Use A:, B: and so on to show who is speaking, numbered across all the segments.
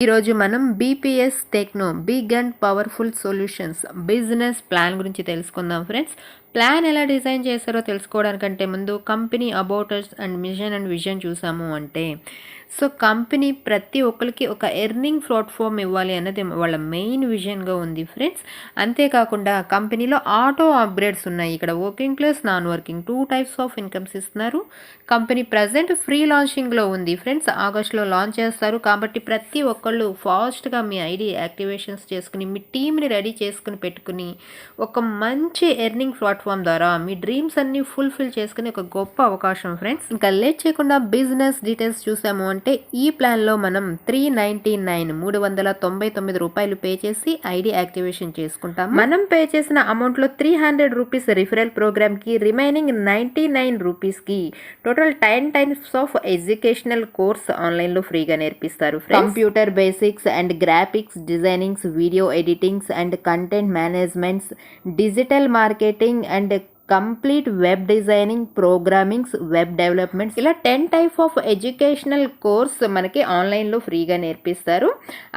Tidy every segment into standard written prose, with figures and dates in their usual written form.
A: ఈరోజు మనం BPS techno big and powerful solutions business plan గురించి తెలుసుకుందాం ఫ్రెండ్స్. ప్లాన్ ఎలా డిజైన్ చేశారో తెలుసుకోవడానికంటే ముందు company about us and mission and vision చూసాము అంటే, సో కంపెనీ ప్రతి ఒక్కరికి ఒక ఎర్నింగ్ ప్లాట్ఫామ్ ఇవ్వాలి అన్నది వాళ్ళ మెయిన్ విజన్గా ఉంది ఫ్రెండ్స్. అంతేకాకుండా కంపెనీలో ఆటో అప్గ్రేడ్స్ ఉన్నాయి. ఇక్కడ working plus non working 2 types of incomes ఇస్తున్నారు. కంపెనీ ప్రజెంట్ ఫ్రీ లాంచింగ్లో ఉంది ఫ్రెండ్స్. ఆగస్టులో లాంచ్ చేస్తారు కాబట్టి ప్రతి ఒక్కళ్ళు ఫాస్ట్గా మీ ఐడి యాక్టివేషన్స్ చేసుకుని మీ టీమ్ని రెడీ చేసుకుని పెట్టుకుని ఒక మంచి ఎర్నింగ్ ప్లాట్ఫామ్ ద్వారా మీ డ్రీమ్స్ అన్ని ఫుల్ఫిల్ చేసుకుని ఒక గొప్ప అవకాశం ఫ్రెండ్స్. ఇంకా లేట్ చేయకుండా బిజినెస్ డీటెయిల్స్ చూసాము అంటే, ఈ ప్లాన్లో మనం 399 రూపాయలు పే చేసి ఐడి యాక్టివేషన్ చేసుకుంటాం. మనం పే చేసిన అమౌంట్లో 300 రూపీస్ రిఫరల్ ప్రోగ్రామ్కి, రిమైనింగ్ 99 రూపీస్కి total 10 times of educational course ఆన్లైన్లో ఫ్రీగా నేర్పిస్తారు. Computer basics and graphics designings, video editings and content managements, digital marketing and complete web designing, programmings, web developments, ఇలా 10 టైప్ ఆఫ్ ఎడ్యుకేషనల్ కోర్స్ మనకి ఆన్లైన్లో ఫ్రీగా నేర్పిస్తారు.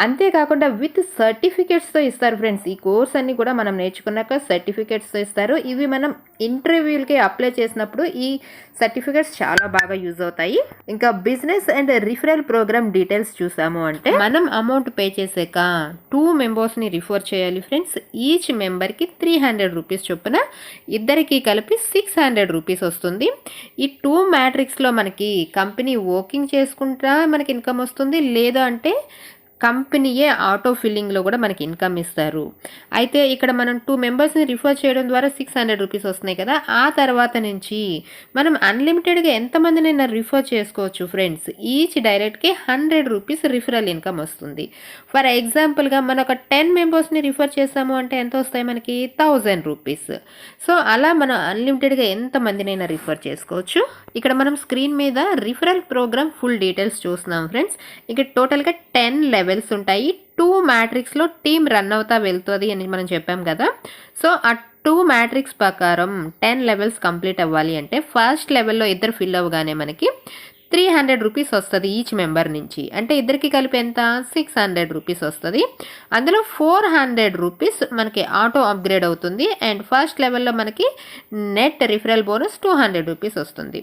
A: అంతేకాకుండా విత్ సర్టిఫికేట్స్తో ఇస్తారు ఫ్రెండ్స్. ఈ కోర్స్ అన్ని కూడా మనం నేర్చుకున్నాక సర్టిఫికేట్స్తో ఇస్తారు. ఇవి మనం ఇంటర్వ్యూలకి అప్లై చేసినప్పుడు ఈ సర్టిఫికేట్స్ చాలా బాగా యూజ్ అవుతాయి. ఇంకా business and referral programme details చూసాము అంటే, మనం అమౌంట్ పే చేసాక 2 మెంబర్స్ని రిఫర్ చేయాలి ఫ్రెండ్స్. ఈచ్ మెంబర్కి 300 రూపీస్ చొప్పున, ఇద్దరికి కలిపి 600 రూపీస్ వస్తుంది. ఈ 2 మ్యాట్రిక్స్లో మనకి కంపెనీ వర్కింగ్ చేసుకుంటా మనకి ఇన్కమ్ వస్తుంది, లేదా అంటే కంపెనీయే ఆటో ఫిల్లింగ్లో కూడా మనకి ఇన్కమ్ ఇస్తారు. అయితే ఇక్కడ మనం 2 మెంబర్స్ని రిఫర్ చేయడం ద్వారా 600 రూపీస్ వస్తున్నాయి కదా. ఆ తర్వాత నుంచి మనం అన్లిమిటెడ్గా ఎంతమందినైనా రిఫర్ చేసుకోవచ్చు ఫ్రెండ్స్. ఈచ్ డైరెక్ట్కి 100 రూపీస్ రిఫరల్ ఇన్కమ్ వస్తుంది. ఫర్ ఎగ్జాంపుల్గా మనం ఒక 10 మెంబర్స్ని రిఫర్ చేసాము అంటే ఎంత వస్తాయి మనకి? 1000 రూపీస్. సో అలా మనం అన్లిమిటెడ్గా ఎంతమందినైనా రిఫర్ చేసుకోవచ్చు. ఇక్కడ మనం స్క్రీన్ మీద రిఫరల్ ప్రోగ్రామ్ ఫుల్ డీటెయిల్స్ చూస్తున్నాం ఫ్రెండ్స్. ఇక్కడ టోటల్గా 10 లెవెల్స్ ఉంటాయి. 2 మ్యాట్రిక్స్లో టీమ్ రన్ అవుతా వెళ్తుంది అని మనం చెప్పాం కదా. సో ఆ 2 మ్యాట్రిక్స్ ప్రకారం 10 లెవెల్స్ కంప్లీట్ అవ్వాలి అంటే, ఫస్ట్ లెవెల్లో ఇద్దరు ఫిల్ అవ్వగానే మనకి 300 రూపీస్ వస్తుంది ఈచ్ మెంబర్ నుంచి. అంటే ఇద్దరికి కలిపి ఎంత? 600 రూపీస్ వస్తుంది. అందులో 400 రూపీస్ మనకి ఆటో అప్గ్రేడ్ అవుతుంది. అండ్ ఫస్ట్ లెవెల్లో మనకి నెట్ రిఫరల్ బోనస్ 200 రూపీస్ వస్తుంది.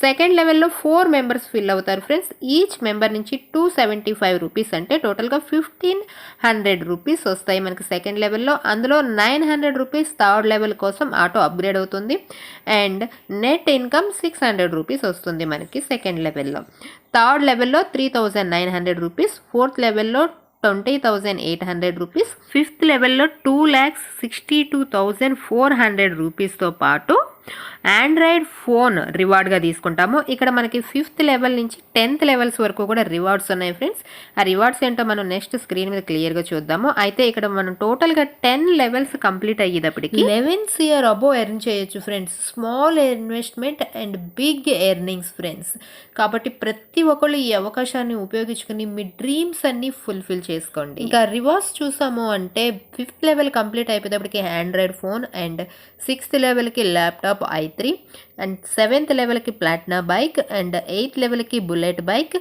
A: సెకండ్ లెవెల్లో 4 మెంబర్స్ ఫిల్ అవుతారు ఫ్రెండ్స్. ఈచ్ మెంబర్ నుంచి 275 రూపీస్, అంటే టోటల్గా 1500 రూపీస్ వస్తాయి మనకి సెకండ్ లెవెల్లో. అందులో 900 రూపీస్ థర్డ్ లెవెల్ కోసం ఆటో అప్గ్రేడ్ అవుతుంది. అండ్ నెట్ ఇన్కమ్ 600 రూపీస్ వస్తుంది మనకి సెకండ్ లెవెల్లో. థర్డ్ లెవెల్లో 3900 రూపీస్, ఫోర్త్ లెవెల్లో 20,800 రూపీస్, ఫిఫ్త్ లెవెల్లో 2,62,400 రూపీస్తో పాటు ఆండ్రాయిడ్ ఫోన్ రివార్డ్గా తీసుకుంటాము. ఇక్కడ మనకి 5th లెవెల్ నుంచి 10th లెవెల్స్ వరకు కూడా రివార్డ్స్ ఉన్నాయి ఫ్రెండ్స్. ఆ రివార్డ్స్ ఏంటో మనం నెక్స్ట్ స్క్రీన్ మీద క్లియర్గా చూద్దాము. అయితే ఇక్కడ మనం టోటల్గా 10 లెవెల్స్ కంప్లీట్ అయ్యేటప్పటికి 11 CR అబోవ్ ఎర్న్ చేయొచ్చు friends. Small investment and big earnings friends. కాబట్టి ప్రతి ఒక్కళ్ళు ఈ అవకాశాన్ని ఉపయోగించుకుని మీ డ్రీమ్స్ అన్ని ఫుల్ఫిల్ చేసుకోండి. ఇంకా రివార్డ్స్ చూసాము అంటే, 5th లెవెల్ కంప్లీట్ అయిపోయేటప్పటికి ఆండ్రాయిడ్ ఫోన్, అండ్ 6th లెవెల్కి ల్యాప్టాప్ i3, అండ్ 7th లెవెల్కి ప్లాటినా బైక్, అండ్ 8th లెవెల్కి బుల్లెట్ బైక్,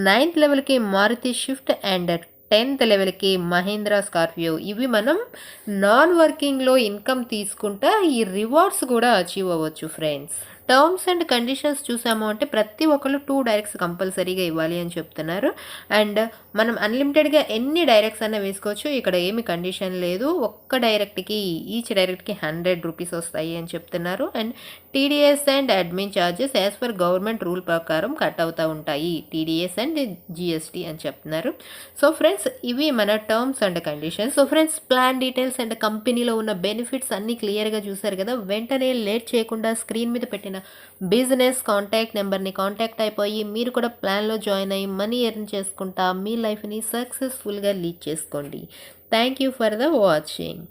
A: 9th లెవెల్కి మారుతి షిఫ్ట్, అండ్ 10th లెవెల్కి మహీంద్రా స్కార్పియో. ఇవి మనం నాన్ వర్కింగ్లో ఇన్కమ్ తీసుకుంటా ఈ రివార్డ్స్ కూడా అచీవ్ అవ్వచ్చు ఫ్రెండ్స్. టర్మ్స్ అండ్ కండిషన్స్ చూసాము అంటే, ప్రతి ఒక్కళ్ళు 2 డైరెక్ట్స్ కంపల్సరీగా ఇవ్వాలి అని చెప్తున్నారు. అండ్ మనం అన్లిమిటెడ్గా ఎన్ని డైరెక్ట్స్ అన్నా వేసుకోవచ్చు. ఇక్కడ ఏమి కండిషన్ లేదు. ఒక్క డైరెక్ట్కి, ఈచ్ డైరెక్ట్కి 100 రూపీస్ వస్తాయి అని చెప్తున్నారు. And TDS and admin charges as per government rule ప్రకారం కట్ అవుతూ ఉంటాయి, టీడీఎస్ అండ్ జిఎస్టీ అని చెప్తున్నారు. సో ఫ్రెండ్స్, ఇవి మన terms and conditions. So friends, plan details and కంపెనీలో ఉన్న బెనిఫిట్స్ అన్నీ క్లియర్గా చూసారు కదా. వెంటనే లేట్ చేయకుండా స్క్రీన్ మీద పెట్టిన బిజినెస్ కాంటాక్ట్ నెంబర్ని కాంటాక్ట్ అయిపోయి మీరు కూడా ప్లాన్లో జాయిన్ అయ్యి మనీ ఎర్న్ చేసుకుంటా మీ లైఫ్ని సక్సెస్ఫుల్గా లీడ్ చేసుకోండి. Thank you for the watching.